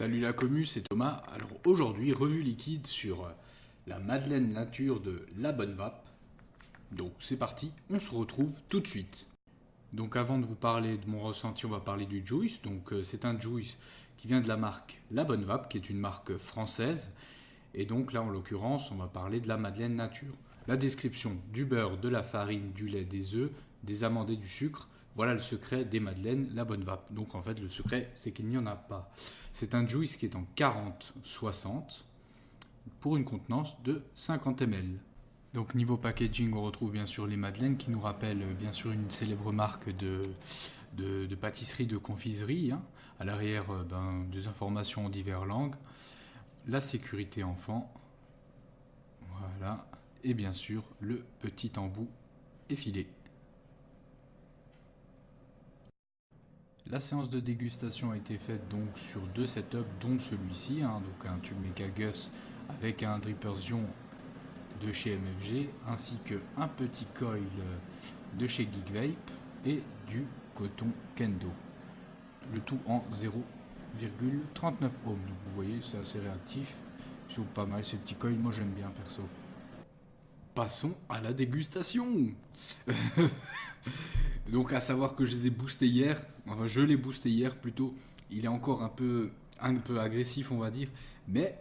Salut la commu, c'est Thomas. Alors aujourd'hui, revue liquide sur la Madeleine nature de La Bonne Vape. Donc c'est parti, on se retrouve tout de suite. Donc avant de vous parler de mon ressenti, on va parler du juice. Donc c'est un juice qui vient de la marque La Bonne Vape, qui est une marque française. Et donc là en l'occurrence, on va parler de la Madeleine nature. La description: du beurre, de la farine, du lait, des œufs, des amandes et du sucre. Voilà le secret des madeleines La Bonne Vape. Donc en fait le secret c'est qu'il n'y en a pas. C'est un juice qui est en 40-60 pour une contenance de 50 ml. Donc niveau packaging, on retrouve bien sûr les madeleines qui nous rappellent bien sûr une célèbre marque de pâtisserie, de confiserie. À l'arrière, des informations en diverses langues. La sécurité enfant. Voilà. Et bien sûr le petit embout effilé. La séance de dégustation a été faite donc sur deux setups, dont celui-ci, donc un tube Megagus avec un Dripper Zion de chez MFG, ainsi qu'un petit coil de chez Geek Vape et du coton Kendo. Le tout en 0,39 ohms. Donc vous voyez, c'est assez réactif. Je trouve pas mal ces petits coils, moi j'aime bien perso. Passons à la dégustation. Donc à savoir que je les ai boostés hier, enfin je l'ai boosté hier plutôt, il est encore un peu agressif on va dire, mais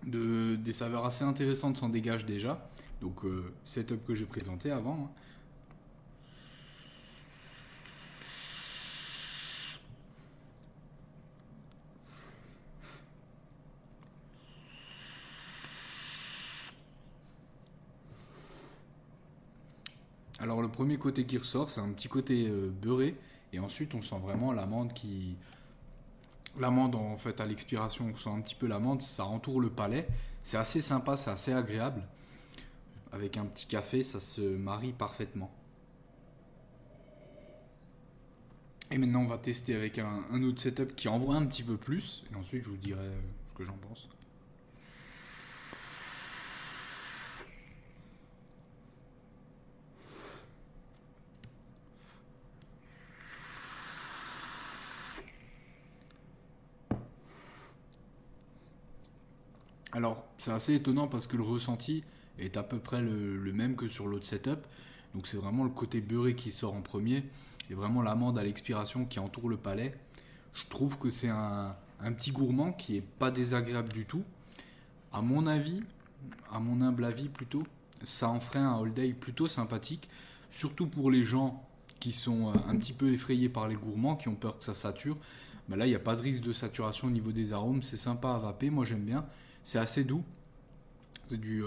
des saveurs assez intéressantes s'en dégagent déjà. Donc setup que j'ai présenté avant. Alors le premier côté qui ressort, c'est un petit côté beurré, et ensuite on sent vraiment l'amande qui... L'amande en fait à l'expiration, on sent un petit peu l'amande, ça entoure le palais, c'est assez sympa, c'est assez agréable. Avec un petit café, ça se marie parfaitement. Et maintenant on va tester avec un autre setup qui envoie un petit peu plus, et ensuite je vous dirai ce que j'en pense. Alors, c'est assez étonnant parce que le ressenti est à peu près le même que sur l'autre setup. Donc, c'est vraiment le côté beurré qui sort en premier et vraiment l'amande à l'expiration qui entoure le palais. Je trouve que c'est un petit gourmand qui est pas désagréable du tout. À mon avis, à mon humble avis plutôt, ça en ferait un all day plutôt sympathique, surtout pour les gens qui sont un petit peu effrayés par les gourmands, qui ont peur que ça sature. Ben là, il n'y a pas de risque de saturation au niveau des arômes, c'est sympa à vaper, moi j'aime bien. C'est assez doux, c'est du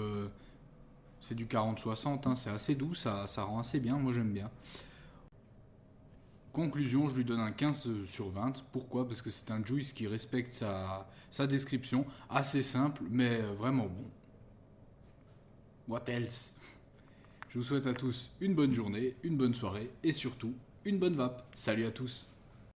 40-60, c'est assez doux, ça rend assez bien, moi j'aime bien. Conclusion, je lui donne un 15 sur 20. Pourquoi? Parce que c'est un juice qui respecte sa description, assez simple, mais vraiment bon. What else? Je vous souhaite à tous une bonne journée, une bonne soirée et surtout une bonne vape. Salut à tous!